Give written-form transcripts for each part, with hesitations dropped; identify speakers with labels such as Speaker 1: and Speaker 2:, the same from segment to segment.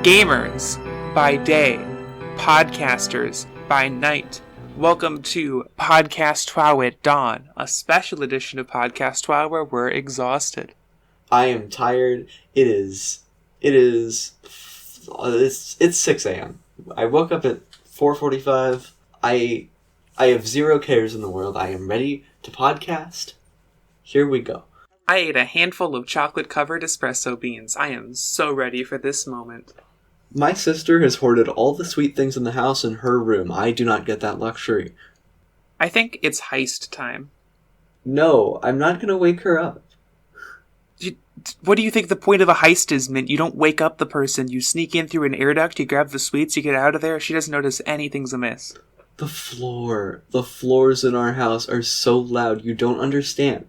Speaker 1: Gamers by day, podcasters by night. Welcome to Podcast TWOW at Dawn, a special edition of Podcast TWOW where we're exhausted.
Speaker 2: I am tired. It's 6 a.m. I woke up at 4:45. I have zero cares in the world. I am ready to podcast. Here we go.
Speaker 1: I ate a handful of chocolate-covered espresso beans. I am so ready for this moment.
Speaker 2: My sister has hoarded all the sweet things in the house in her room. I do not get that luxury.
Speaker 1: I think it's heist time.
Speaker 2: No, I'm not going to wake her up.
Speaker 1: What do you think the point of a heist is, Mint? You don't wake up the person. You sneak in through an air duct, you grab the sweets, you get out of there. She doesn't notice anything's amiss.
Speaker 2: The floors in our house are so loud, you don't understand.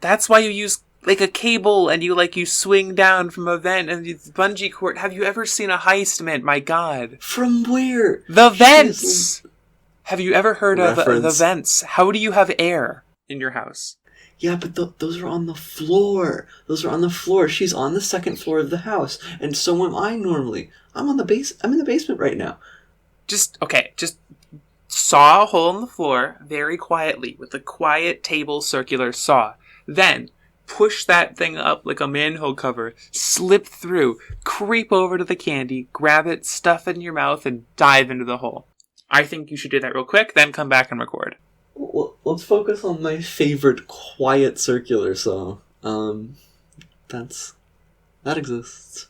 Speaker 1: That's why you use, a cable and you swing down from a vent and it's bungee cord. Have you ever seen a heist, Mint? My God.
Speaker 2: From where?
Speaker 1: The vents! Have you ever heard of the vents? How do you have air in your house?
Speaker 2: Yeah, but those are on the floor. Those are on the floor. She's on the second floor of the house, and so am I normally. I'm in the basement right now.
Speaker 1: Just saw a hole in the floor very quietly with a quiet table circular saw. Then push that thing up like a manhole cover, slip through, creep over to the candy, grab it, stuff it in your mouth, and dive into the hole. I think you should do that real quick, then come back and record.
Speaker 2: Well, let's focus on my favorite quiet circular saw. That exists.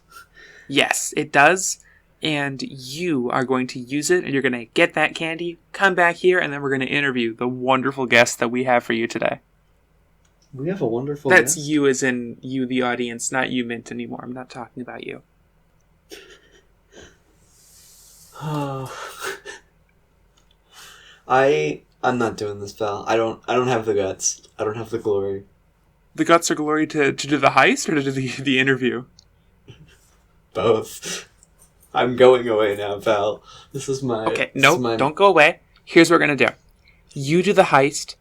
Speaker 1: Yes, it does. And you are going to use it, and you're going to get that candy, come back here, and then we're going to interview the wonderful guest that we have for you today.
Speaker 2: We have a wonderful
Speaker 1: That's
Speaker 2: guest?
Speaker 1: You as in you, the audience, not you, Mint, anymore. I'm not talking about you.
Speaker 2: I'm not doing this, pal. I don't have the guts. I don't have the glory.
Speaker 1: The guts or glory to do the heist or to do the interview?
Speaker 2: Both. I'm going away now, pal. This is my...
Speaker 1: Okay, no, don't go away. Here's what we're going to do. You do the heist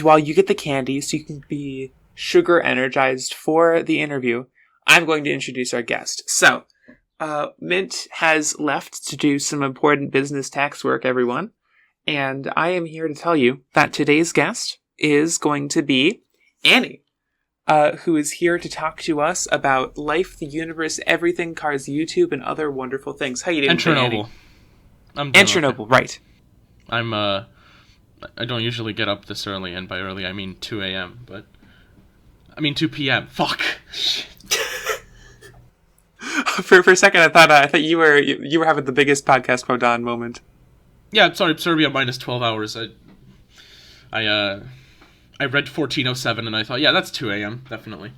Speaker 1: while you get the candy so you can be sugar energized for the interview. I'm going to introduce our guest. So, Mint has left to do some important business tax work, everyone. And I am here to tell you that today's guest is going to be Annie, who is here to talk to us about life, the universe, everything, cars, YouTube, and other wonderful things. How you doing,
Speaker 3: and Chernobyl.
Speaker 1: Annie? And Chernobyl, right.
Speaker 3: I don't usually get up this early, and by early I mean 2 a.m., but... I mean 2 p.m. Fuck!
Speaker 1: For a second, I thought you were having the biggest podcast pro Don moment.
Speaker 3: Yeah, sorry, Serbia minus 12 hours. I read 1407 and I thought, yeah, that's 2 a.m., definitely.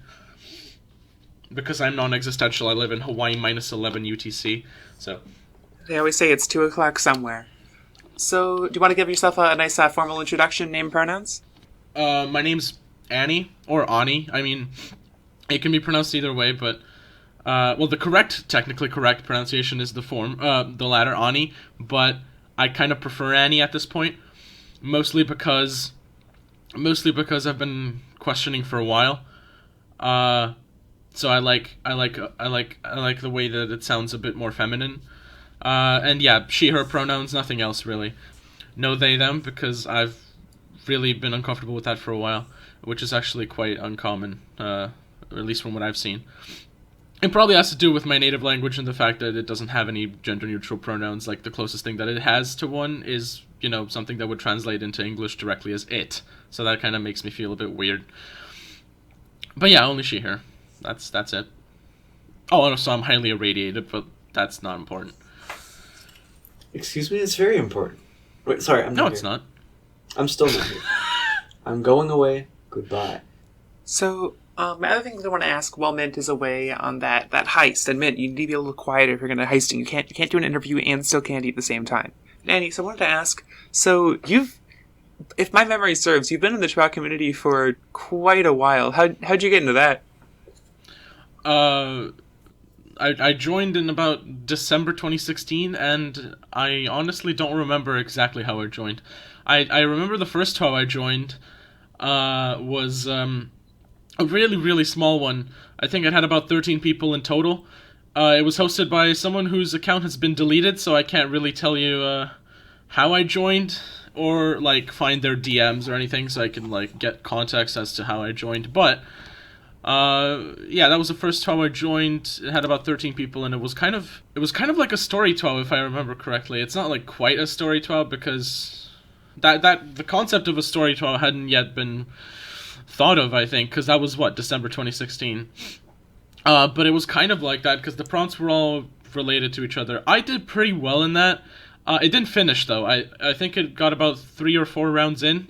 Speaker 3: Because I'm non-existential, I live in Hawaii minus 11 UTC, so...
Speaker 1: They always say it's 2 o'clock somewhere. So, do you want to give yourself a nice formal introduction, name, pronouns?
Speaker 3: My name's Annie, or Ani. I mean, it can be pronounced either way, but... well, the technically correct pronunciation is the latter, Ani, but... I kind of prefer Annie at this point, mostly because I've been questioning for a while. So I like the way that it sounds a bit more feminine. And yeah, she, her pronouns, nothing else really. No they, them, because I've really been uncomfortable with that for a while, which is actually quite uncommon, or at least from what I've seen. It probably has to do with my native language and the fact that it doesn't have any gender-neutral pronouns. Like, the closest thing that it has to one is, something that would translate into English directly as it. So that kind of makes me feel a bit weird. But yeah, only she, her. That's it. Oh, and so I'm highly irradiated, but that's not important.
Speaker 2: Excuse me? It's very important. Wait, sorry, I'm not
Speaker 3: No,
Speaker 2: here.
Speaker 3: it's not.
Speaker 2: I'm still not here. I'm going away. Goodbye.
Speaker 1: So... my other thing that I want to ask while Mint is away on that heist, and Mint, you need to be a little quieter if you're going to heisting. You can't do an interview and still candy at the same time. And Annie, so I wanted to ask, so if my memory serves, you've been in the TWOW community for quite a while. How'd you get into that?
Speaker 3: I joined in about December 2016, and I honestly don't remember exactly how I joined. I remember the first TWOW I joined was... a really, really small one. I think it had about 13 people in total, It was hosted by someone whose account has been deleted, so I can't really tell you how I joined or like find their DMs or anything, so I can like get context as to how I joined. But yeah, that was the first TWOW I joined. It had about 13 people, and it was kind of like a story TWOW, if I remember correctly. It's not like quite a story TWOW because that the concept of a story TWOW hadn't yet been thought of, I think, because that was December 2016. But it was kind of like that because the prompts were all related to each other. I did pretty well in that. It didn't finish though. I think it got about 3 or 4 rounds in.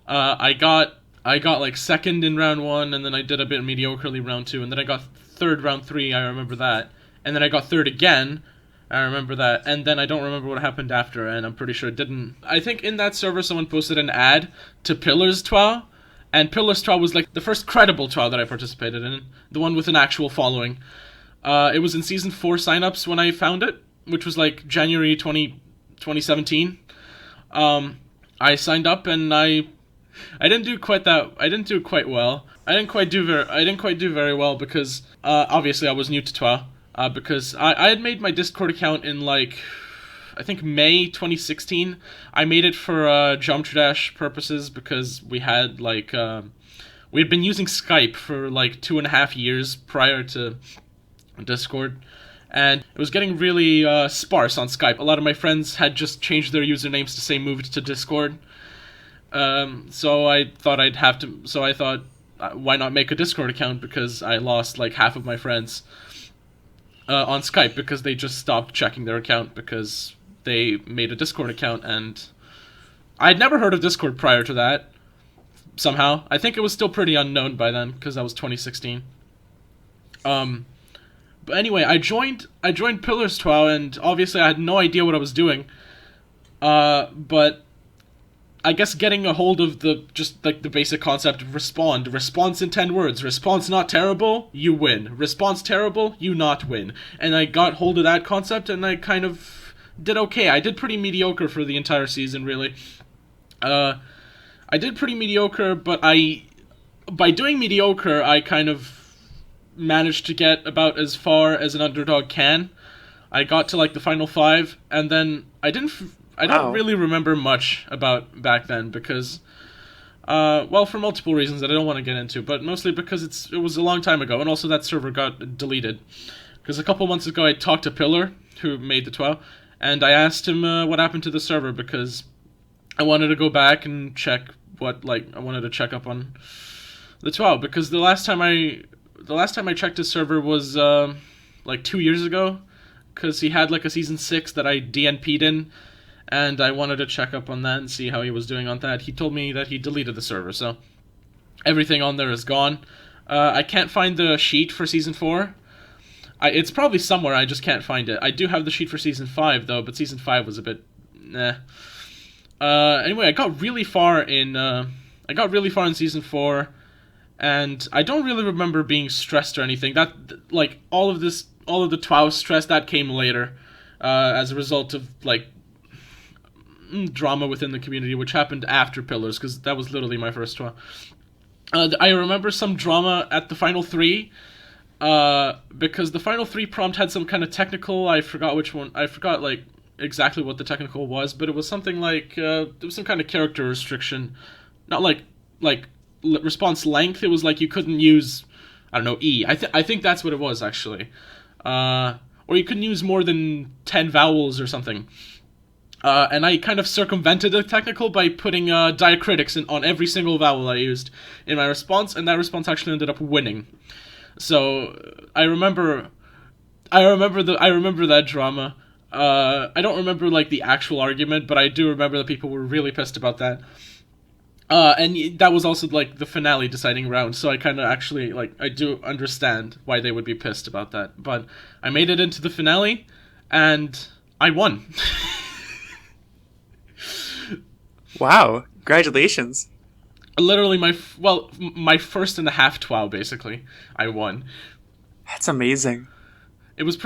Speaker 3: I got like second in round 1, and then I did a bit mediocrely round 2, and then I got third round 3. I remember that, and then I got third again. I remember that, and then I don't remember what happened after, and I'm pretty sure it didn't. I think in that server someone posted an ad to Pillars TWOW. And Pillars TWOW was like the first credible TWOW that I participated in, the one with an actual following. It was in Season 4 signups when I found it, which was like January 2017. I signed up and I didn't do quite well. I didn't quite do very well because obviously I was new to TWOW. Because I had made my Discord account in like, I think May 2016. I made it for Geometry Dash purposes because we had like we had been using Skype for like 2.5 years prior to Discord, and it was getting really sparse on Skype. A lot of my friends had just changed their usernames to say moved to Discord. So I thought why not make a Discord account, because I lost like half of my friends on Skype because they just stopped checking their account because they made a Discord account, and I'd never heard of Discord prior to that. Somehow, I think it was still pretty unknown by then because that was 2016. But anyway, I joined Pillars TWOW, and obviously I had no idea what I was doing. But I guess getting a hold of the basic concept of response in 10 words. Response not terrible, you win. Response terrible, you not win. And I got hold of that concept, and I kind of did okay. I did pretty mediocre for the entire season, really. I did pretty mediocre, but by doing mediocre, I kind of managed to get about as far as an underdog can. I got to like the final 5, and then I don't really remember much about back then because, well, for multiple reasons that I don't want to get into, but mostly because it was a long time ago, and also that server got deleted. Because a couple months ago, I talked to Pillar, who made the TWOW, and I asked him what happened to the server because I wanted to go back and check I wanted to check up on the TWOW because the last time I checked his server was like 2 years ago, because he had like a season 6 that I DNP'd in, and I wanted to check up on that and see how he was doing on that. He told me that he deleted the server, so everything on there is gone. I can't find the sheet for season 4. It's probably somewhere, I just can't find it. I do have the sheet for season 5 though, but season 5 was a bit anyway, I got really far in season 4, and I don't really remember being stressed or anything. That like all of the TWOW stress that came later, as a result of like drama within the community, which happened after Pillars, because that was literally my first TWOW. I remember some drama at the final 3. Because the final 3 prompt had some kind of technical, I forgot which one, I forgot like exactly what the technical was, but it was something like, there was some kind of character restriction, not like response length, it was like you couldn't use, I don't know, E, I think that's what it was actually, or you couldn't use more than 10 vowels or something, and I kind of circumvented the technical by putting diacritics on every single vowel I used in my response, and that response actually ended up winning. So I remember that drama. I don't remember like the actual argument, but I do remember that people were really pissed about that. And that was also like the finale deciding round, so I kind of actually like I do understand why they would be pissed about that. But I made it into the finale, and I won.
Speaker 1: Wow! Congratulations.
Speaker 3: Literally my first and a half TWOW, basically, I won.
Speaker 1: That's amazing.
Speaker 3: It was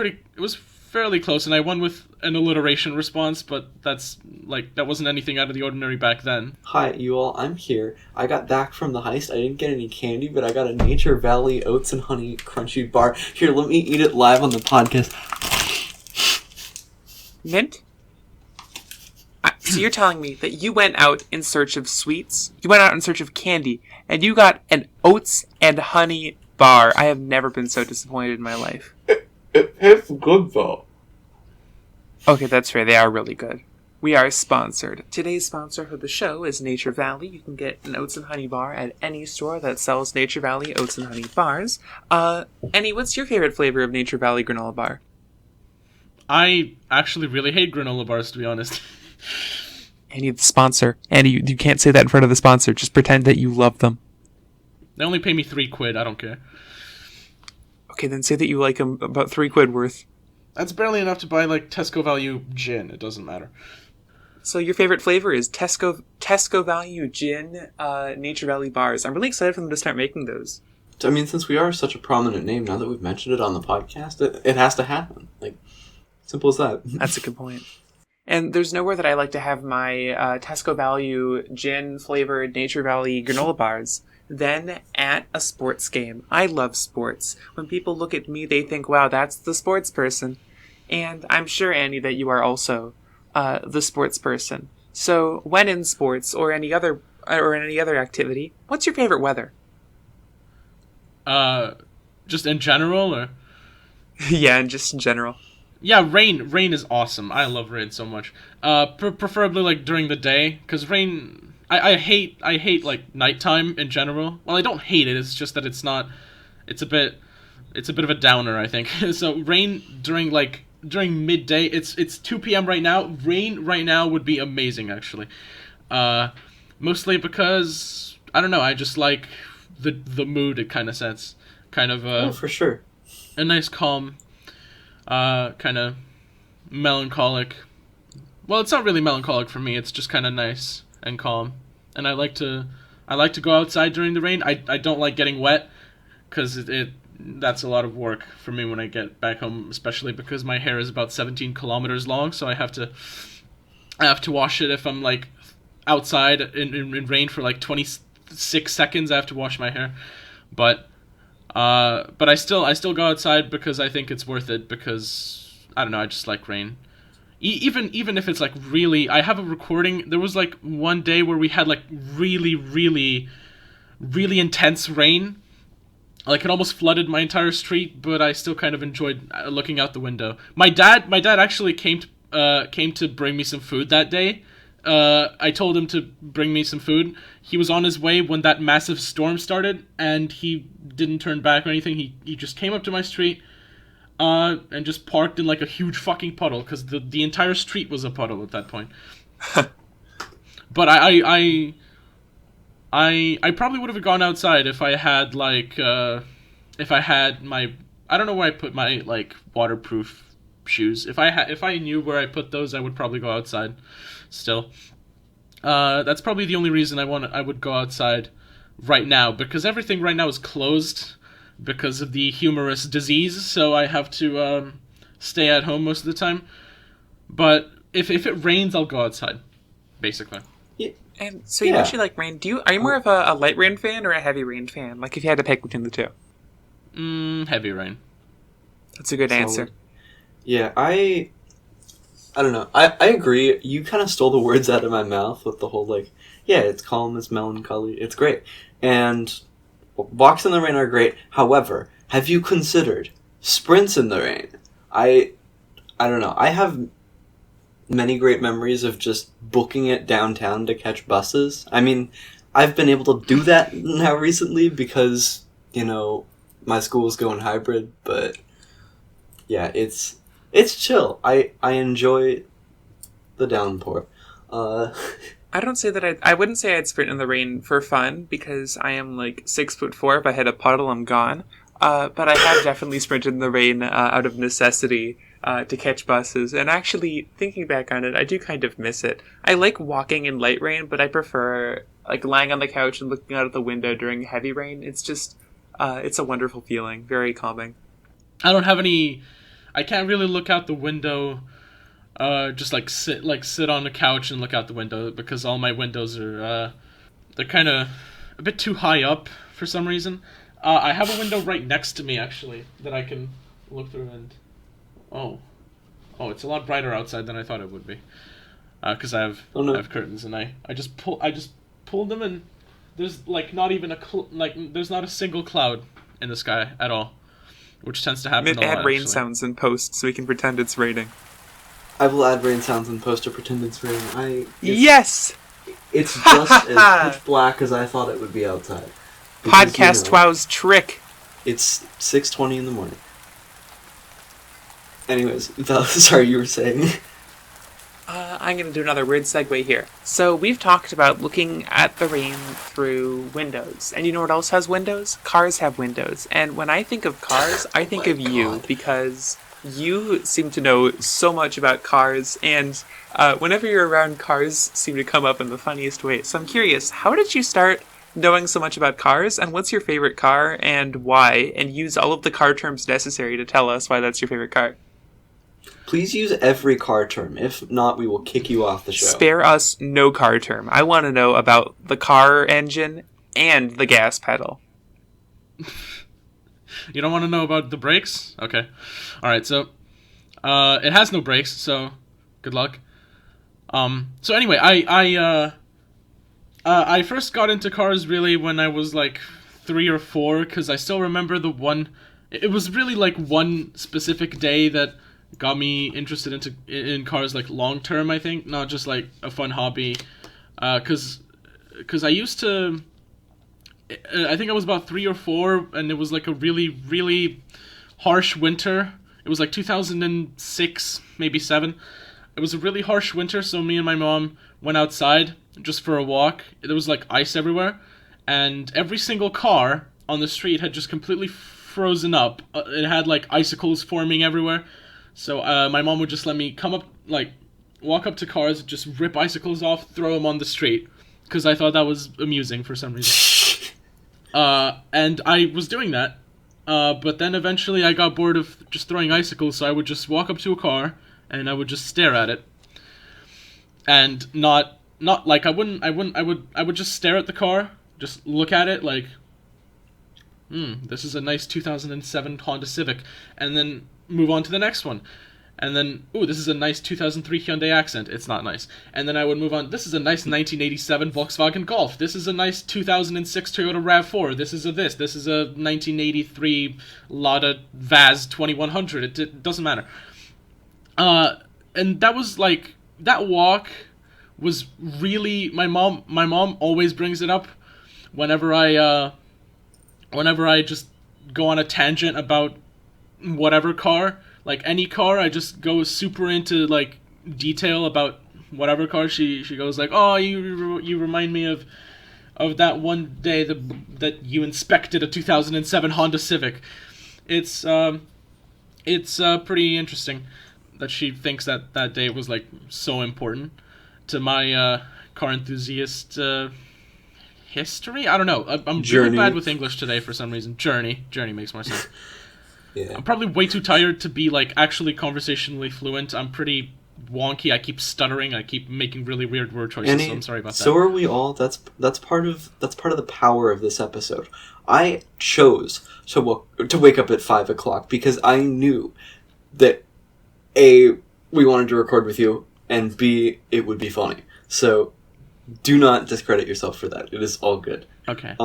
Speaker 3: fairly close, and I won with an alliteration response, but that wasn't anything out of the ordinary back then.
Speaker 2: Hi, you all. I'm here. I got back from the heist. I didn't get any candy, but I got a Nature Valley Oats and Honey Crunchy Bar. Here, let me eat it live on the podcast.
Speaker 1: Mint? So you're telling me that you went out in search of sweets, you went out in search of candy, and you got an oats and honey bar. I have never been so disappointed in my life.
Speaker 2: It tastes good, though.
Speaker 1: Okay, that's fair. They are really good. We are sponsored. Today's sponsor for the show is Nature Valley. You can get an oats and honey bar at any store that sells Nature Valley oats and honey bars. Annie, what's your favorite flavor of Nature Valley granola bar?
Speaker 3: I actually really hate granola bars, to be honest.
Speaker 1: Annie, the sponsor. Annie, you can't say that in front of the sponsor. Just pretend that you love them.
Speaker 3: They only pay me £3. I don't care.
Speaker 1: Okay, then say that you like them about £3 worth.
Speaker 3: That's barely enough to buy, Tesco value gin. It doesn't matter.
Speaker 1: So your favorite flavor is Tesco Value Gin Nature Valley bars. I'm really excited for them to start making those.
Speaker 2: I mean, since we are such a prominent name, now that we've mentioned it on the podcast, it has to happen. Simple as that.
Speaker 1: That's a good point. And there's nowhere that I like to have my Tesco Value Gin flavored Nature Valley granola bars than at a sports game. I love sports. When people look at me, they think, wow, that's the sports person. And I'm sure, Annie, that you are also the sports person. So when in sports or any other activity, what's your favorite weather?
Speaker 3: Just in general, or?
Speaker 1: Yeah, and just in general.
Speaker 3: Yeah, rain. Rain is awesome. I love rain so much. Preferably during the day, because rain. I hate nighttime in general. Well, I don't hate it. It's just that it's not. It's a bit of a downer, I think. So rain during midday. It's 2 p.m. right now. Rain right now would be amazing, actually. Mostly because I don't know. I just like the mood it kind of sets. Kind of.
Speaker 2: Oh, for sure.
Speaker 3: A nice calm. Kind of melancholic. Well, it's not really melancholic for me. It's just kind of nice and calm. And I like to go outside during the rain. I don't like getting wet because that's a lot of work for me when I get back home, especially because my hair is about 17 kilometers long. So I have to wash it if I'm outside in rain for 26 seconds. I have to wash my hair, but I still go outside because I think it's worth it because I don't know, I just like rain. Even if it's really, I have a recording. There was one day where we had really, really, really intense rain. It almost flooded my entire street, but I still kind of enjoyed looking out the window. My dad actually came to bring me some food that day. I told him to bring me some food. He was on his way when that massive storm started, and he didn't turn back or anything. He just came up to my street, and just parked in a huge fucking puddle, because the entire street was a puddle at that point. But I probably would have gone outside if I had if I had my, I don't know where I put my waterproof shoes. If I knew where I put those, I would probably go outside. Still, that's probably the only reason I would go outside right now, because everything right now is closed because of the humorous disease. So I have to stay at home most of the time. But if it rains, I'll go outside, basically.
Speaker 2: Yeah.
Speaker 1: And so you actually like rain. Are you more of a light rain fan or a heavy rain fan? If you had to pick between the two.
Speaker 3: Heavy rain.
Speaker 1: That's a good answer.
Speaker 2: Yeah, I don't know. I agree. You kind of stole the words out of my mouth with the whole yeah, it's calm, it's melancholy, it's great. And walks in the rain are great. However, have you considered sprints in the rain? I don't know. I have many great memories of just booking it downtown to catch buses. I mean, I've been able to do that now recently because, my school's going hybrid, but yeah, it's chill. I enjoy the downpour.
Speaker 1: I don't say that I wouldn't say I'd sprint in the rain for fun because I am 6'4". If I hit a puddle, I'm gone. But I have definitely sprinted in the rain out of necessity to catch buses. And actually, thinking back on it, I do kind of miss it. I like walking in light rain, but I prefer lying on the couch and looking out of the window during heavy rain. It's just, it's a wonderful feeling, very calming.
Speaker 3: I don't have any I can't really look out the window. Just sit on the couch and look out the window because all my windows are they're kind of a bit too high up for some reason. I have a window right next to me actually that I can look through and it's a lot brighter outside than I thought it would be. Because I have curtains and I just pulled them and there's like not even there's not a single cloud in the sky at all, which tends to happen a lot.
Speaker 1: Add rain
Speaker 3: actually.
Speaker 1: sounds in post so we can pretend it's raining.
Speaker 2: I will add rain sounds in post to pretend it's raining.
Speaker 1: Yes!
Speaker 2: It's just as pitch black as I thought it would be outside. Because,
Speaker 1: Podcast TWOW's trick.
Speaker 2: It's 6:20 in the morning. Anyways, sorry, you were saying.
Speaker 1: I'm going to do another weird segue here. So we've talked about looking at the rain through windows. And you know what else has windows? Cars have windows. And when I think of cars, I think of you because you seem to know so much about cars. And whenever you're around, cars seem to come up in the funniest way. So I'm curious, how did you start knowing so much about cars? And what's your favorite car and why? And use all of the car terms necessary to tell us why that's your favorite car.
Speaker 2: Please use every car term. If not, we will kick you off the show.
Speaker 1: Spare us no car term. I want to know about the car engine and the gas pedal.
Speaker 3: You don't want to know about the brakes? Okay. Alright, so it has no brakes, so good luck. So anyway, I first got into cars really when I was like 3 or 4, because I still remember it was really like one specific day that got me interested in cars like long term, I think, not just like a fun hobby. Cause I used to, I think I was about 3 or 4, and it was like a really, really harsh winter. It was like 2006, maybe 7. It was a really harsh winter, so me and my mom went outside just for a walk. There was like ice everywhere, and every single car on the street had just completely frozen up. It had like icicles forming everywhere. So my mom would just let me walk up to cars, just rip icicles off, throw them on the street, because I thought that was amusing for some reason. And I was doing that, but then eventually I got bored of just throwing icicles, so I would just walk up to a car and I would just stare at it, and not like I would just stare at the car, just look at it like, this is a nice 2007 Honda Civic, and then move on to the next one. And then, this is a nice 2003 Hyundai Accent. It's not nice. And then I would move on. This is a nice 1987 Volkswagen Golf. This is a nice 2006 Toyota RAV4. This is a this. This is a 1983 Lada Vaz 2100. It doesn't matter. And that was like, that walk was really, my mom always brings it up whenever I just go on a tangent about whatever car, like any car. I just go super into like detail about whatever car. She goes like, oh, you remind me of that one day that you inspected a 2007 Honda Civic. It's pretty interesting that she thinks that day was like so important to my car enthusiast history. I don't know. I'm really bad with English today for some reason. Journey makes more sense.
Speaker 2: Yeah.
Speaker 3: I'm probably way too tired to be like actually conversationally fluent. I'm pretty wonky. I keep stuttering. I keep making really weird word choices. So I'm sorry about that.
Speaker 2: So are we all. That's part of the power of this episode. I chose to wake up at 5 o'clock because I knew that A, we wanted to record with you, and B, it would be funny. So do not discredit yourself for that. It is all good.
Speaker 3: Okay.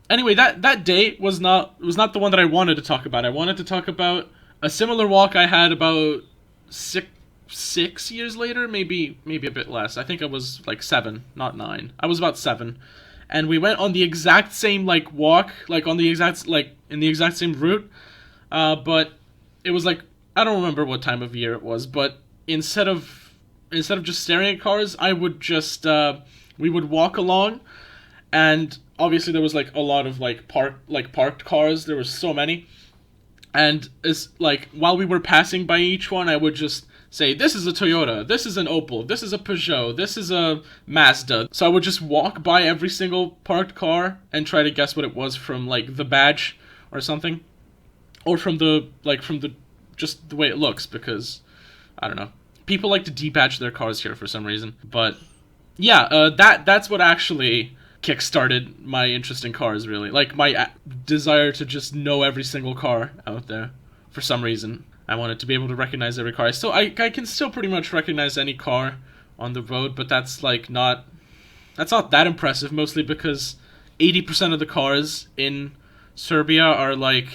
Speaker 3: Anyway, that day was not the one that I wanted to talk about. I wanted to talk about a similar walk I had about six years later, maybe a bit less. I think I was like 7, not 9. I was about 7, and we went on the exact same like walk, like on the exact in the exact same route. But it was like, I don't remember what time of year it was, but instead of just staring at cars, I would just we would walk along, and obviously there was like a lot of parked cars. There were so many, and it's like while we were passing by each one, I would just say, this is a Toyota, this is an Opel, this is a Peugeot, this is a Mazda. So I would just walk by every single parked car and try to guess what it was from like the badge or something, or from the just the way it looks, because, I don't know, people like to debadge their cars here for some reason. But, yeah, that's what actually kickstarted my interest in cars, really. Like, my desire to just know every single car out there, for some reason. I wanted to be able to recognize every car. I can still pretty much recognize any car on the road, but that's, like, not that impressive, mostly because 80% of the cars in Serbia are, like,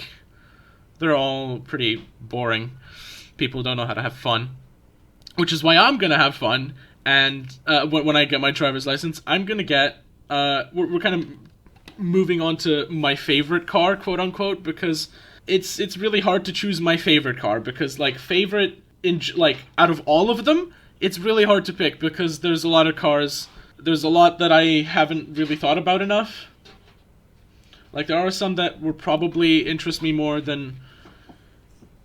Speaker 3: they're all pretty boring. People don't know how to have fun, which is why I'm gonna have fun. And when I get my driver's license, I'm gonna get. We're kind of moving on to my favorite car, quote unquote, because it's really hard to choose my favorite car, because like favorite in like out of all of them, it's really hard to pick, because there's a lot of cars. There's a lot that I haven't really thought about enough. Like, there are some that would probably interest me more than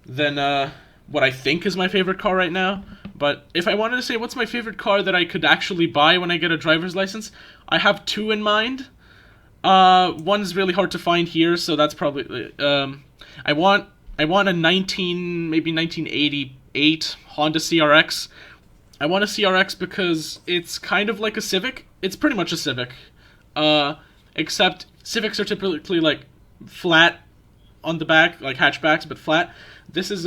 Speaker 3: what I think is my favorite car right now. But if I wanted to say what's my favorite car that I could actually buy when I get a driver's license, I have two in mind. One's really hard to find here, so that's probably... I want a 1988 Honda CRX. I want a CRX because it's kind of like a Civic. It's pretty much a Civic. Except Civics are typically like flat on the back, like hatchbacks, but flat. This is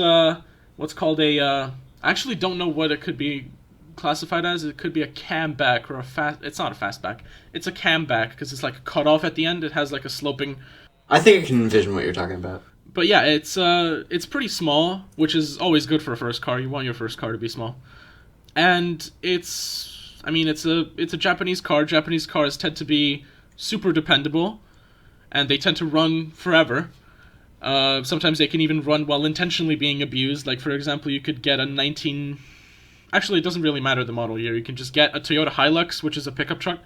Speaker 3: what's called a I actually don't know what it could be classified as. It could be a camback or a fast. It's not a fastback. It's a camback because it's like cut off at the end. It has like a sloping.
Speaker 2: I think I can envision what you're talking about.
Speaker 3: But yeah, it's pretty small, which is always good for a first car. You want your first car to be small, and it's a Japanese car. Japanese cars tend to be super dependable, and they tend to run forever. Sometimes they can even run while intentionally being abused. Like, for example, you could get a 19... Actually, it doesn't really matter the model year. You can just get a Toyota Hilux, which is a pickup truck,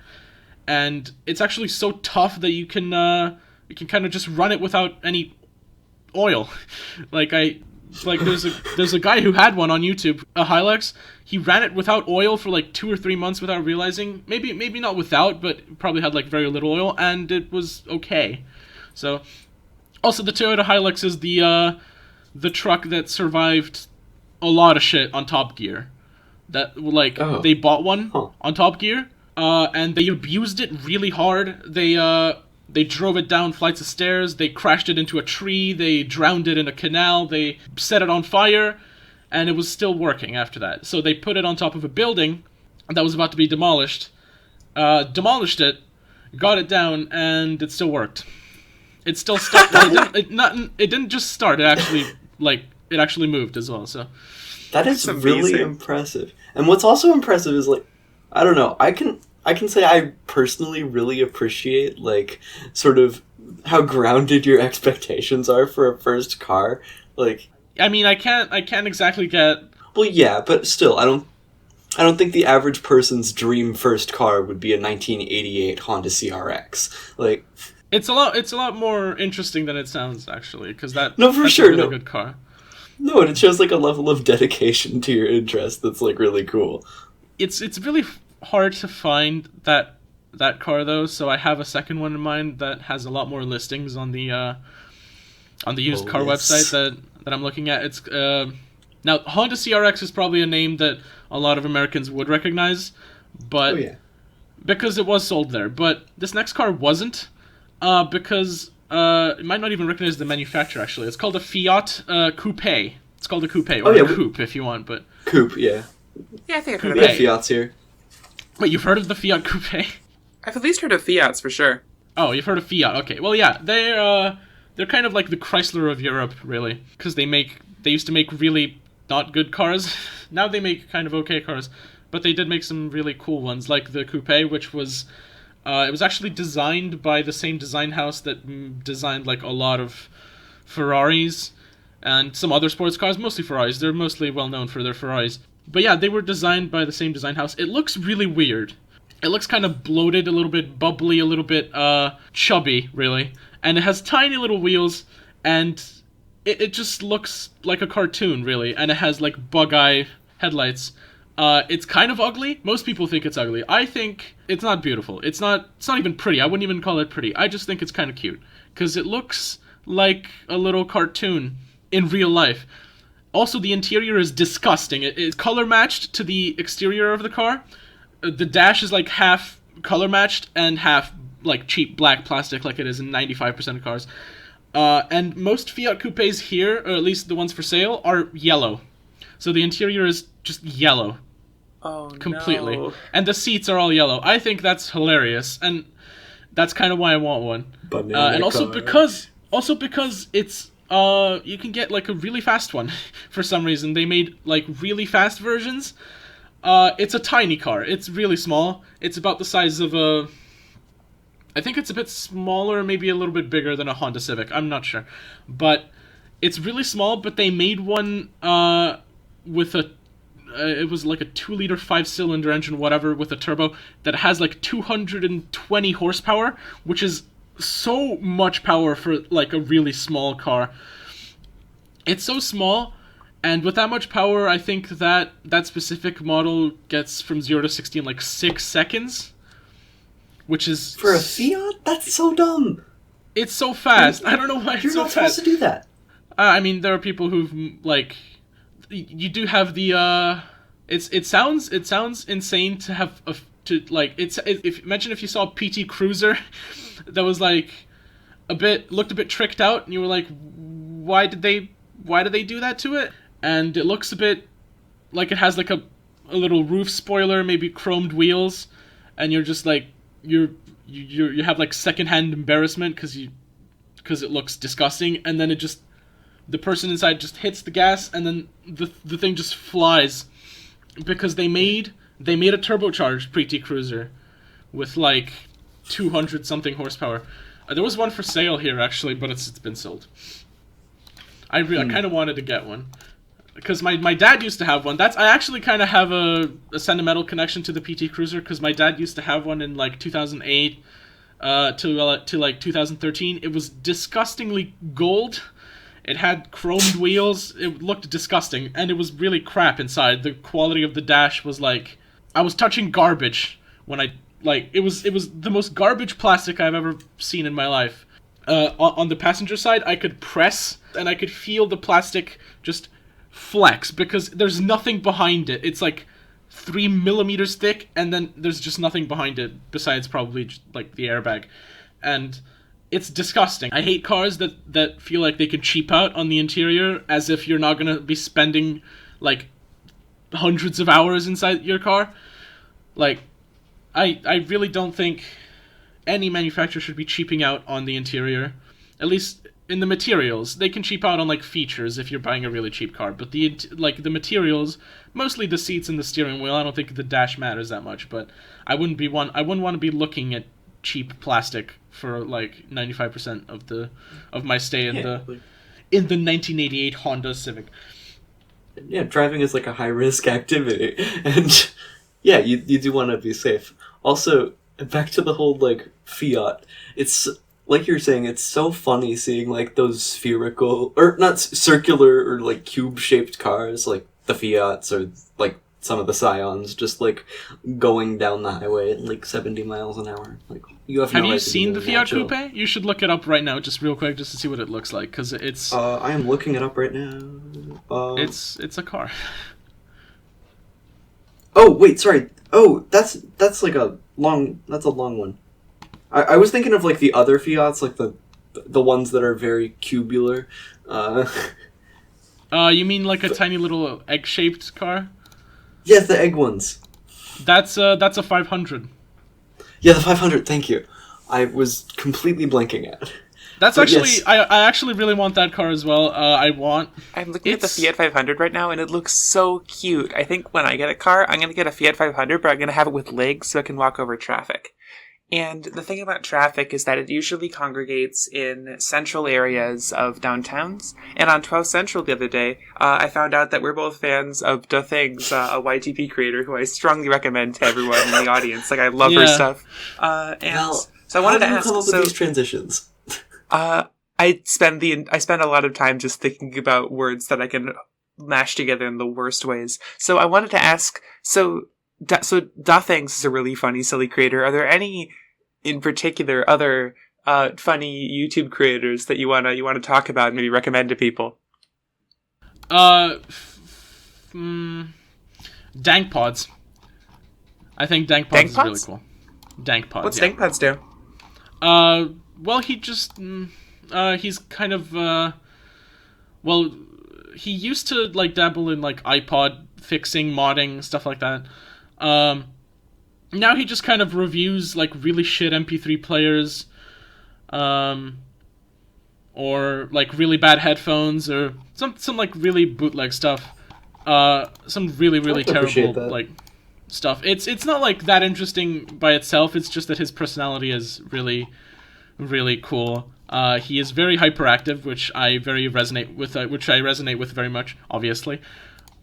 Speaker 3: and it's actually so tough that you can kind of just run it without any oil. There's a guy who had one on YouTube, a Hilux. He ran it without oil for like 2 or 3 months without realizing. Maybe not without, but probably had like very little oil, and it was okay. So, also the Toyota Hilux is the truck that survived a lot of shit on Top Gear. That They bought one on Top Gear, and they abused it really hard. They drove it down flights of stairs, they crashed it into a tree, they drowned it in a canal, they set it on fire, and it was still working after that. So they put it on top of a building that was about to be demolished, demolished it, got it down, and it still worked. It still started. It didn't just start, it actually moved as well, so...
Speaker 2: That is really impressive. And what's also impressive is, like, I don't know, I can say I personally really appreciate, like, sort of how grounded your expectations are for a first car. Like,
Speaker 3: I mean, I can't exactly get...
Speaker 2: Well, yeah, but still, I don't think the average person's dream first car would be a 1988 Honda CRX. Like,
Speaker 3: it's a lot more interesting than it sounds, actually, because that's
Speaker 2: a really
Speaker 3: good car.
Speaker 2: No, and it shows, like, a level of dedication to your interest that's, like, really cool.
Speaker 3: It's really hard to find that car, though, so I have a second one in mind that has a lot more listings on the used car website that I'm looking at. It's now, Honda CRX is probably a name that a lot of Americans would recognize, but because it was sold there. But this next car wasn't, because... it might not even recognize the manufacturer, actually. It's called a Fiat Coupe. It's called a Coupe, or a Coupe if you want, but...
Speaker 2: Coupe, yeah.
Speaker 1: Yeah, I think I've heard of it.
Speaker 2: Fiat's here.
Speaker 3: Wait, you've heard of the Fiat Coupe?
Speaker 1: I've at least heard of Fiats, for sure.
Speaker 3: Oh, you've heard of Fiat, okay. Well, yeah, they're kind of like the Chrysler of Europe, really. Because they used to make really not good cars. Now they make kind of okay cars. But they did make some really cool ones, like the Coupe, which was... it was actually designed by the same design house that designed, like, a lot of Ferraris and some other sports cars, mostly Ferraris. They're mostly well known for their Ferraris. But yeah, they were designed by the same design house. It looks really weird. It looks kind of bloated, a little bit bubbly, a little bit chubby, really. And it has tiny little wheels, and it just looks like a cartoon, really. And it has, like, bug-eye headlights. It's kind of ugly. Most people think it's ugly. I think it's not beautiful. It's not even pretty. I wouldn't even call it pretty. I just think it's kind of cute. Because it looks like a little cartoon in real life. Also, the interior is disgusting. It's color matched to the exterior of the car. The dash is like half color matched and half like cheap black plastic, like it is in 95% of cars. And most Fiat coupes here, or at least the ones for sale, are yellow. So the interior is just yellow.
Speaker 1: Oh,
Speaker 3: completely.
Speaker 1: no.
Speaker 3: And the seats are all yellow. I think that's hilarious, and that's kind of why I want one. And also because it's you can get like a really fast one. For some reason they made like really fast versions. It's a tiny car. It's really small. It's about the size of a, I think it's a bit smaller, maybe a little bit bigger than a Honda Civic. I'm not sure, but it's really small. But they made one with a it was like a 2-liter 5-cylinder engine, whatever, with a turbo that has like 220 horsepower, which is so much power for like a really small car. It's so small, and with that much power, I think that specific model gets from 0 to 60 in like 6 seconds, which is
Speaker 2: for a Fiat. That's so dumb.
Speaker 3: It's so fast. I don't know why it's so fast.
Speaker 2: You're not supposed to do that.
Speaker 3: I mean, there are people who've like. You do have the it sounds insane to have imagine if you saw a PT Cruiser that was like looked a bit tricked out, and you were like, why did they do that to it? And it looks a bit like it has like a little roof spoiler, maybe chromed wheels, and you're just like you have like secondhand embarrassment because it looks disgusting, and then the person inside just hits the gas, and then the thing just flies, because they made a turbocharged PT Cruiser with like 200 something horsepower. There was one for sale here actually, but it's been sold. I kind of wanted to get one because my dad used to have one. I actually kind of have a sentimental connection to the PT Cruiser because my dad used to have one in like 2008 to like 2013. It was disgustingly gold. It had chromed wheels. It looked disgusting, and it was really crap inside. The quality of the dash was like, I was touching garbage when it was the most garbage plastic I've ever seen in my life. On the passenger side, I could press, and I could feel the plastic just flex, because there's nothing behind it. It's like 3 millimeters thick, and then there's just nothing behind it besides probably just like the airbag. And it's disgusting. I hate cars that feel like they can cheap out on the interior, as if you're not going to be spending like hundreds of hours inside your car. Like, I really don't think any manufacturer should be cheaping out on the interior. At least in the materials. They can cheap out on like features if you're buying a really cheap car, but the materials, mostly the seats and the steering wheel, I don't think the dash matters that much, but I wouldn't want to be looking at cheap plastic for like 95% of my stay in the 1988 Honda Civic.
Speaker 2: Yeah, driving is like a high risk activity, and yeah, you do want to be safe. Also, back to the whole like Fiat, it's like you're saying, it's so funny seeing like those spherical or not circular or like cube shaped cars like the Fiats or like some of the Scions just like going down the highway at like 70 miles an hour. Like, you have
Speaker 3: you seen the Fiat Coupe? You should look it up right now, just real quick, just to see what it looks like, because it's.
Speaker 2: I am looking it up right now.
Speaker 3: It's a car.
Speaker 2: Oh wait, sorry. Oh, that's like a long. That's a long one. I was thinking of like the other Fiats, like the ones that are very cubular.
Speaker 3: You mean like a tiny little egg-shaped car?
Speaker 2: Yes, the egg ones.
Speaker 3: That's a 500.
Speaker 2: Yeah, the 500. Thank you. I was completely blanking at.
Speaker 3: That's actually yes. I actually really want that car as well. I'm
Speaker 1: looking at the Fiat 500 right now, and it looks so cute. I think when I get a car, I'm going to get a Fiat 500, but I'm going to have it with legs so I can walk over traffic. And the thing about traffic is that it usually congregates in central areas of downtowns. And on 12 Central the other day, I found out that we're both fans of TWOW, a YTP creator who I strongly recommend to everyone in the audience. Like, I love her stuff. So I wanted to ask.
Speaker 2: How do you come up with these transitions?
Speaker 1: I spend a lot of time just thinking about words that I can mash together in the worst ways. So I wanted to ask. So TWOW is a really funny, silly creator. Are there any, in particular, other funny YouTube creators that you wanna talk about and maybe recommend to people?
Speaker 3: Dank Pods. I think Dank Pods
Speaker 1: Dank
Speaker 3: is
Speaker 1: Pods?
Speaker 3: really cool. Dank Pods.
Speaker 1: What's
Speaker 3: yeah.
Speaker 1: Dank Pods do?
Speaker 3: Well, he just he's kind of well, he used to like dabble in like iPod fixing, modding, stuff like that. Now he just kind of reviews like really shit MP3 players, or like really bad headphones, or some like really bootleg stuff. Some really terrible like stuff. It's not like that interesting by itself. It's just that his personality is really cool. He is very hyperactive, which I resonate with very much, obviously.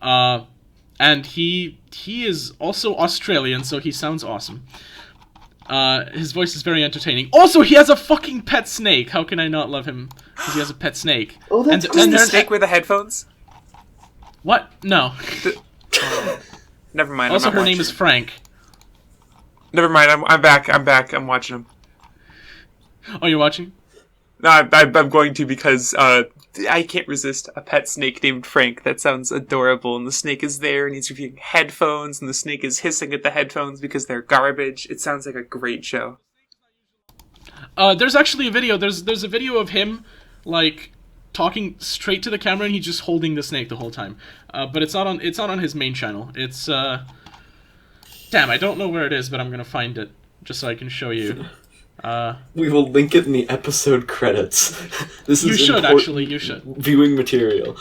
Speaker 3: And he is also Australian, so he sounds awesome. His voice is very entertaining. Also, he has a fucking pet snake. How can I not love him? Because he has a pet snake.
Speaker 2: Oh, that's
Speaker 1: Does the snake wear the headphones?
Speaker 3: What? No.
Speaker 1: Never mind.
Speaker 3: Also,
Speaker 1: I'm not
Speaker 3: her name is Frank.
Speaker 1: Never mind. I'm back. I'm watching him.
Speaker 3: Oh, you're watching?
Speaker 1: No, I'm going to because I can't resist a pet snake named Frank. That sounds adorable. And the snake is there, and he's reviewing headphones, and the snake is hissing at the headphones because they're garbage. It sounds like a great show.
Speaker 3: There's actually a video. There's a video of him, like, talking straight to the camera, and he's just holding the snake the whole time. But it's not on his main channel. It's damn, I don't know where it is, but I'm gonna find it just so I can show you.
Speaker 2: We will link it in the episode credits. This is
Speaker 3: you should actually. You should.
Speaker 2: Viewing material.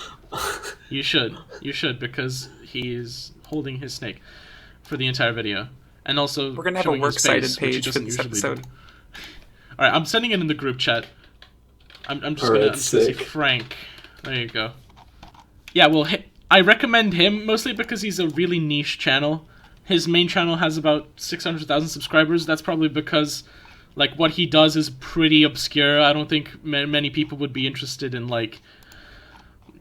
Speaker 3: You should because he's holding his snake for the entire video, and also
Speaker 1: we're gonna have a works cited page for this episode.
Speaker 3: All right, I'm sending it in the group chat. I'm just gonna say Frank. There you go. Yeah, well, I recommend him mostly because he's a really niche channel. His main channel has about 600,000 subscribers. That's probably because, like, what he does is pretty obscure. I don't think many people would be interested in, like,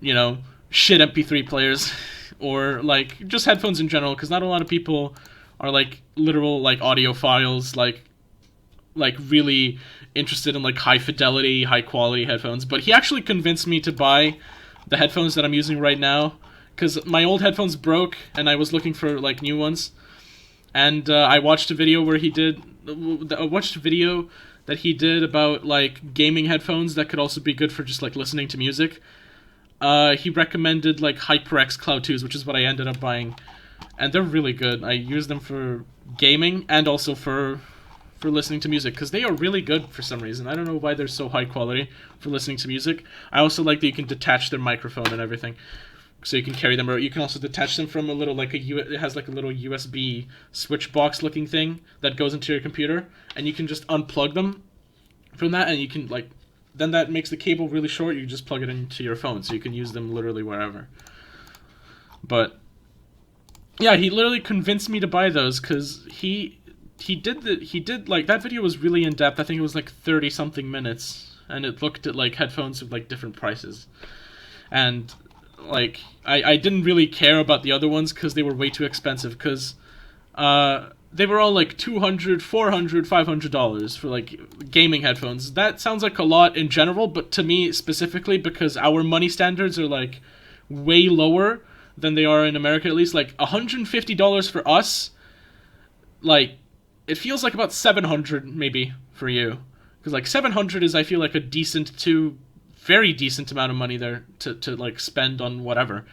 Speaker 3: you know, shit MP3 players or, like, just headphones in general, because not a lot of people are, like, literal, like, audiophiles, like really interested in, like, high fidelity, high quality headphones. But he actually convinced me to buy the headphones that I'm using right now, because my old headphones broke, and I was looking for, like, new ones. And I watched a video where he did... I watched a video that he did about, like, gaming headphones that could also be good for just, like, listening to music. He recommended, like, HyperX Cloud 2s, which is what I ended up buying. And they're really good. I use them for gaming and also for listening to music, because they are really good for some reason. I don't know why they're so high quality for listening to music. I also like that you can detach their microphone and everything, so you can carry them. Or you can also detach them from a little, like, it has like a little USB switch box looking thing that goes into your computer, and you can just unplug them from that, and you can, like, then that makes the cable really short. You just plug it into your phone, so you can use them literally wherever. But yeah, he literally convinced me to buy those, because he did like, that video was really in depth. I think it was like 30 something minutes, and it looked at, like, headphones of, like, different prices. And, like, I didn't really care about the other ones because they were way too expensive, because they were all like $200, $400, $500 for, like, gaming headphones. That sounds like a lot in general, but to me specifically, because our money standards are, like, way lower than they are in America, at least. Like, $150 for us, like, it feels like about $700 maybe for you, because, like, $700 is, I feel like, a decent to very decent amount of money there to like spend on whatever.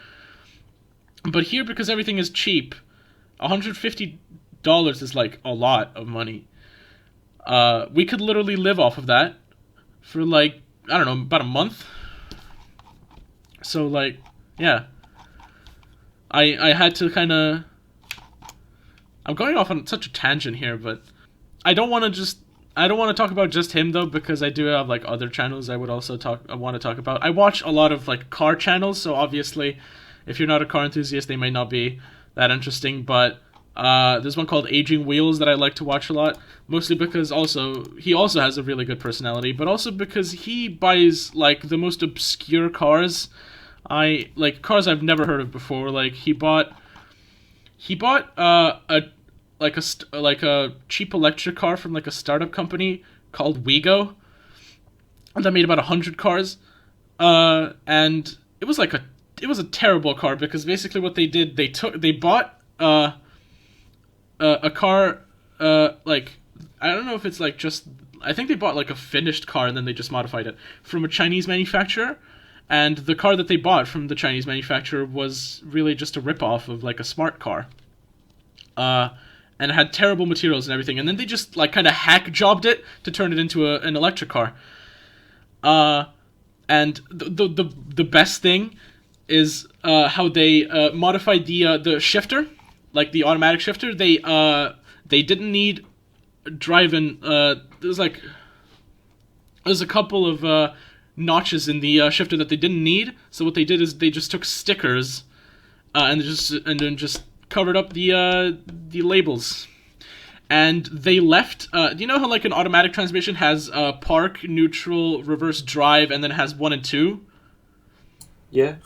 Speaker 3: But here, because everything is cheap, $150 is, like, a lot of money. We could literally live off of that for, like, I don't know, about a month. So, like, yeah, I had to kind of... I'm going off on such a tangent here, but I don't want to talk about just him, though, because I do have, like, other channels I want to talk about. I watch a lot of, like, car channels, so obviously if you're not a car enthusiast, they might not be that interesting, but there's one called Aging Wheels that I like to watch a lot, mostly because he also has a really good personality, but also because he buys, like, the most obscure cars. Cars I've never heard of before. Like, he bought a cheap electric car from, like, a startup company called Wigo that made about 100 cars, and it was like a terrible car, because basically what they did, they bought a car, like, I don't know if it's like just, I think they bought like a finished car and then they just modified it from a Chinese manufacturer, and the car that they bought from the Chinese manufacturer was really just a ripoff of like a smart car, and it had terrible materials and everything, and then they just like kind of hack jobbed it to turn it into an electric car. And the best thing is how they modified the shifter, like the automatic shifter. They didn't need driving. There's a couple of notches in the shifter that they didn't need. So what they did is they just took stickers, and then just covered up the labels. And they left. Do you know how like an automatic transmission has park, neutral, reverse drive, and then it has 1 and 2?
Speaker 2: Yeah.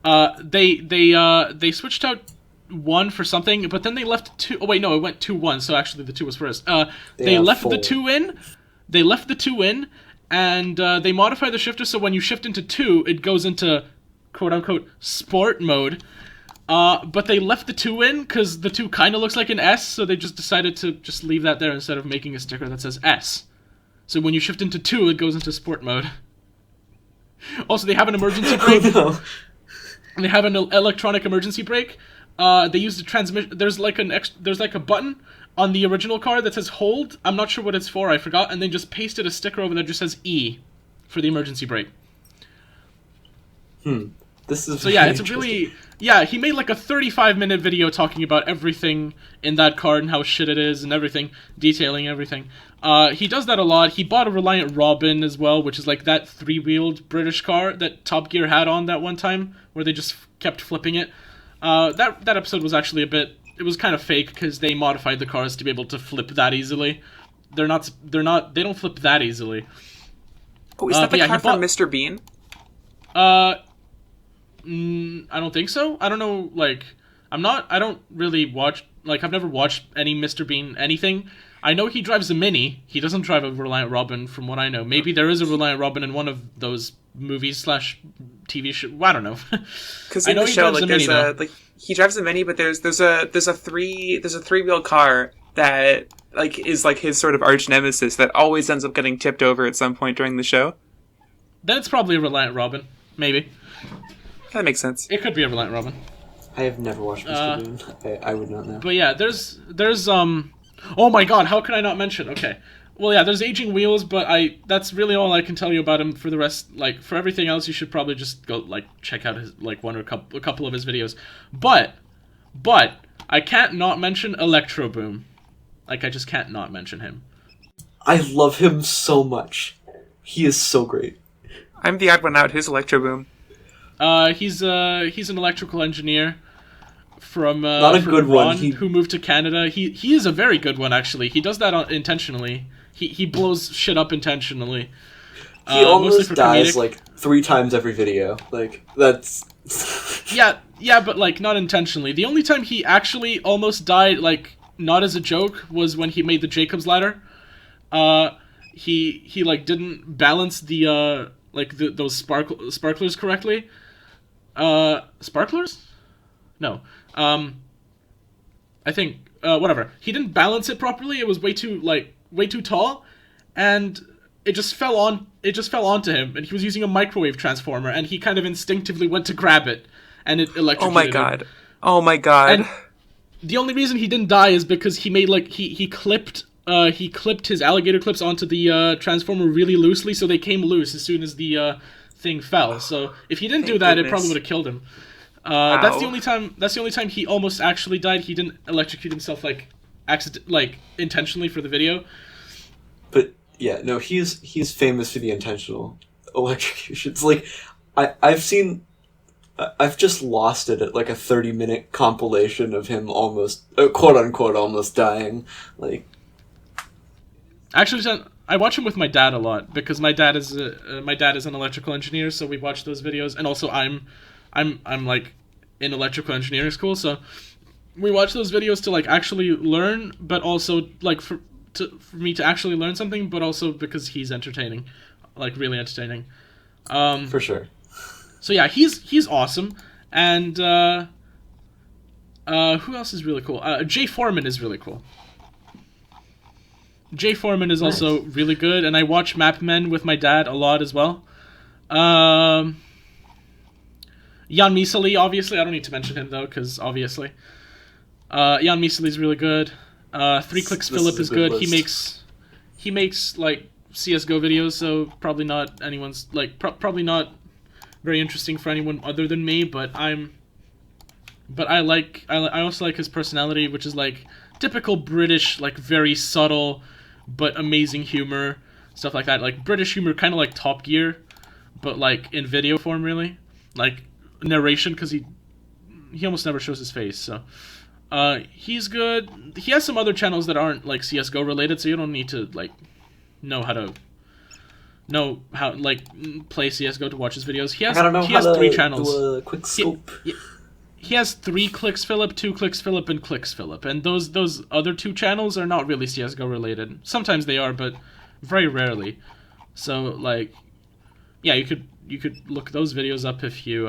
Speaker 3: They switched out 1 for something, but then they left 2. Oh wait, no, it went 2-1. So actually, the 2 was first. They left 4. The 2 in. They left the 2 in, and they modified the shifter so when you shift into 2, it goes into quote unquote sport mode. But they left the 2 in because the 2 kind of looks like an S, so they just decided to just leave that there instead of making a sticker that says S. So when you shift into 2, it goes into sport mode. Also, they have an emergency brake.
Speaker 2: Oh, no.
Speaker 3: They have an electronic emergency brake. They use the transmission. There's like a button on the original car that says hold. I'm not sure what it's for. I forgot. And then just pasted a sticker over there that just says E for the emergency brake.
Speaker 2: This is
Speaker 3: so yeah, it's a really he made like a 35-minute video talking about everything in that car and how shit it is and everything, detailing everything. He does that a lot. He bought a Reliant Robin as well, which is like that 3-wheeled British car that Top Gear had on that one time, where they just kept flipping it. That episode was actually it was kind of fake because they modified the cars to be able to flip that easily. They don't flip that easily.
Speaker 1: Oh, is that the car from Mr. Bean?
Speaker 3: I don't think so. I don't know, like, I don't really watch, like, I've never watched any Mr. Bean anything. I know he drives a Mini. He doesn't drive a Reliant Robin, from what I know. Maybe there is a Reliant Robin in one of those movies / TV show. I don't know.
Speaker 1: Because in the show, like, there's like, he drives a Mini, but there's a 3-wheel car that, like, is like his sort of arch nemesis that always ends up getting tipped over at some point during the show.
Speaker 3: Then it's probably a Reliant Robin. Maybe.
Speaker 1: That makes sense.
Speaker 3: It could be a Reliant Robin.
Speaker 2: I have never watched Mr. Bean. I would not know.
Speaker 3: But yeah, there's oh my god, how can I not mention? Okay. Well, yeah, there's Aging Wheels, but that's really all I can tell you about him. For the rest, like, for everything else, you should probably just go, like, check out his, like, one or a couple of his videos. But I can't not mention Electro Boom. Like, I just can't not mention him.
Speaker 2: I love him so much. He is so great.
Speaker 1: I'm the odd one out. Who's Electro Boom?
Speaker 3: He's an electrical engineer from
Speaker 2: not a good
Speaker 3: Iran,
Speaker 2: one.
Speaker 3: Who moved to Canada. He is a very good one, actually. He does that intentionally. He blows shit up intentionally.
Speaker 2: He almost dies like 3 times every video. Like, that's
Speaker 3: yeah, but like not intentionally. The only time he actually almost died, like not as a joke, was when he made the Jacob's Ladder. He like didn't balance the those sparklers correctly. Sparklers? No. I think whatever. He didn't balance it properly. It was way too tall, and it just fell onto him. And he was using a microwave transformer, and he kind of instinctively went to grab it, and it electrocuted him.
Speaker 1: Oh my god!
Speaker 3: And the only reason he didn't die is because he made he clipped his alligator clips onto the transformer really loosely, so they came loose as soon as the thing fell. So if he didn't do that, it probably would have killed him.
Speaker 1: Wow.
Speaker 3: That's the only time he almost actually died. He didn't electrocute himself intentionally for the video.
Speaker 2: But yeah, no, he's famous for the intentional electrocutions. Like, I've just lost it at like a 30-minute compilation of him almost quote unquote almost dying. Like,
Speaker 3: actually, I watch him with my dad a lot because my dad is an electrical engineer, so we watch those videos, and also I'm like in electrical engineering school, so we watch those videos to like actually learn, but also like for me to actually learn something, but also because he's entertaining, like really entertaining.
Speaker 2: for sure.
Speaker 3: So yeah, he's awesome. And who else is really cool? Jay Foreman is really cool. Jay Foreman is also really good, and I watch Map Men with my dad a lot as well. Jan Misali, obviously. I don't need to mention him, though, because obviously. Jan Misali is really good. Three Clicks Philip is good.
Speaker 2: List.
Speaker 3: He makes, like, CSGO videos, so probably not anyone's, like, probably not very interesting for anyone other than me, but I also like his personality, which is, like, typical British, like, very subtle but amazing humor, stuff like that. Like, British humor, kind of like Top Gear, but, like, in video form, really. Like, narration, because he almost never shows his face, so... he's good. He has some other channels that aren't, like, CSGO related, so you don't need to, like, know how, like, play CSGO to watch his videos. He has 3 channels.
Speaker 2: Do a quick scope.
Speaker 3: He has 3 Clicks Philip, 2 Clicks Philip, and Clicks Philip. And those other 2 channels are not really CSGO related. Sometimes they are, but very rarely. So, like, yeah, you could look those videos up if you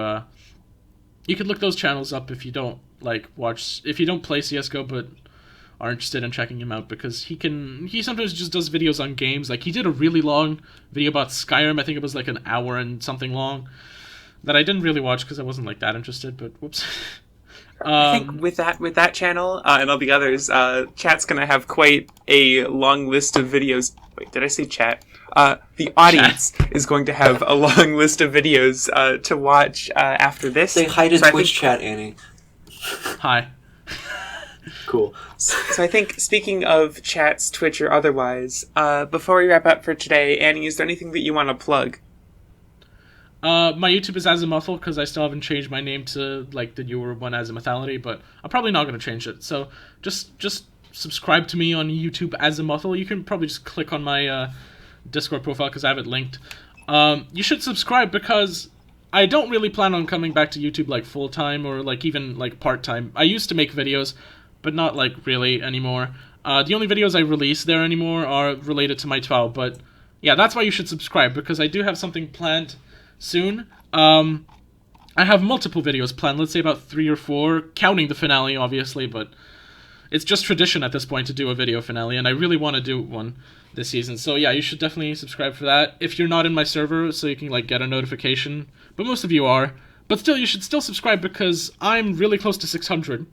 Speaker 3: could look those channels up if you don't if you don't play CSGO but are interested in checking him out, because he sometimes just does videos on games. Like, he did a really long video about Skyrim. I think it was like an hour and something long, that I didn't really watch because I wasn't, like, that interested, but whoops.
Speaker 1: I think with that channel and all the others, chat's gonna have quite a long list of videos. Wait, did I say chat? The audience is going to have a long list of videos to watch after this.
Speaker 2: Say hi to Twitch chat, Annie.
Speaker 3: Hi.
Speaker 2: Cool.
Speaker 1: So I think, speaking of chats, Twitch or otherwise, before we wrap up for today, Annie, is there anything that you want to plug?
Speaker 3: My YouTube is Azimuthal, because I still haven't changed my name to, like, the newer one, Azimuthálity, but I'm probably not going to change it. So just subscribe to me on YouTube, Azimuthal. You can probably just click on my Discord profile, because I have it linked. You should subscribe, because I don't really plan on coming back to YouTube, like, full-time or, like, even, like, part-time. I used to make videos, but not, like, really anymore. The only videos I release there anymore are related to my TWOW, but yeah, that's why you should subscribe, because I do have something planned soon. I have multiple videos planned, let's say about 3 or 4, counting the finale, obviously, but it's just tradition at this point to do a video finale, and I really want to do one this season. So yeah, you should definitely subscribe for that. If you're not in my server, so you can, like, get a notification, but most of you are. But still, you should still subscribe, because I'm really close to 600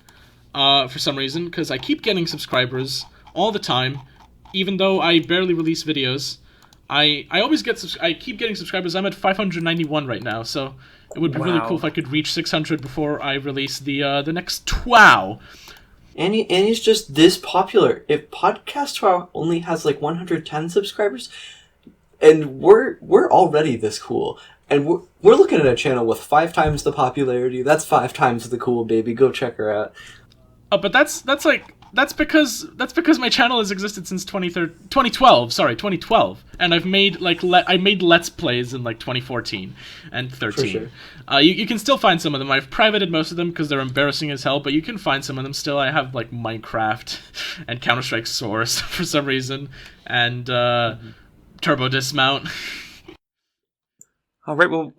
Speaker 3: for some reason, because I keep getting subscribers all the time, even though I barely release videos. I always I keep getting subscribers. I'm at 591 right now, so it would be really cool if I could reach 600 before I release the next TWOW.
Speaker 2: Annie's just this popular. If Podcast TWOW only has, like, 110 subscribers, and we're already this cool, and we're looking at a channel with 5 times the popularity. That's 5 times the cool, baby. Go check her out.
Speaker 3: But that's because my channel has existed since 2012, and I've made, like, I made Let's Plays in, like, 2014 and 13. For sure. You can still find some of them. I've privated most of them because they're embarrassing as hell, but you can find some of them still. I have, like, Minecraft and Counter-Strike Source for some reason, and Turbo Dismount.
Speaker 1: All right, we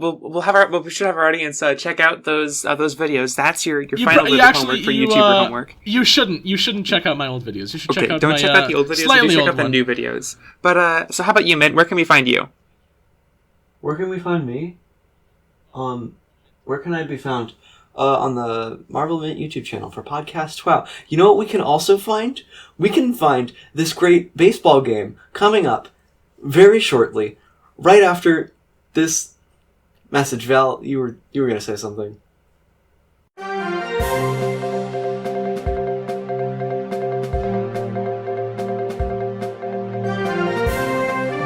Speaker 1: should have our audience check out those videos. That's your final bit of homework for YouTuber homework.
Speaker 3: You shouldn't check out my old videos. You should check out
Speaker 1: don't check out the old videos.
Speaker 3: Slightly
Speaker 1: check
Speaker 3: old
Speaker 1: out the new videos. But so how about you, Mint? Where can we find you?
Speaker 2: Where can we find me? Where can I be found? On the Marvel Mint YouTube channel for Podcast TWOW. You know what we can also find? We can find this great baseball game coming up very shortly, right after this message. Val, you were going to say something.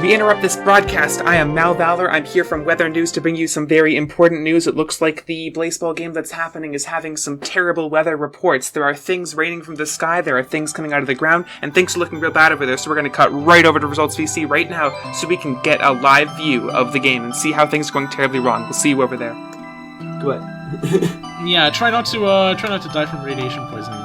Speaker 1: We interrupt this broadcast. I am Mal Valor. I'm here from Weather News to bring you some very important news. It looks like the baseball game that's happening is having some terrible weather reports. There are things raining from the sky, there are things coming out of the ground, and things are looking real bad over there. So we're going to cut right over to Results VC right now so we can get a live view of the game and see how things are going terribly wrong. We'll see you over there.
Speaker 2: Go ahead.
Speaker 3: Yeah, try not to die from radiation poisoning.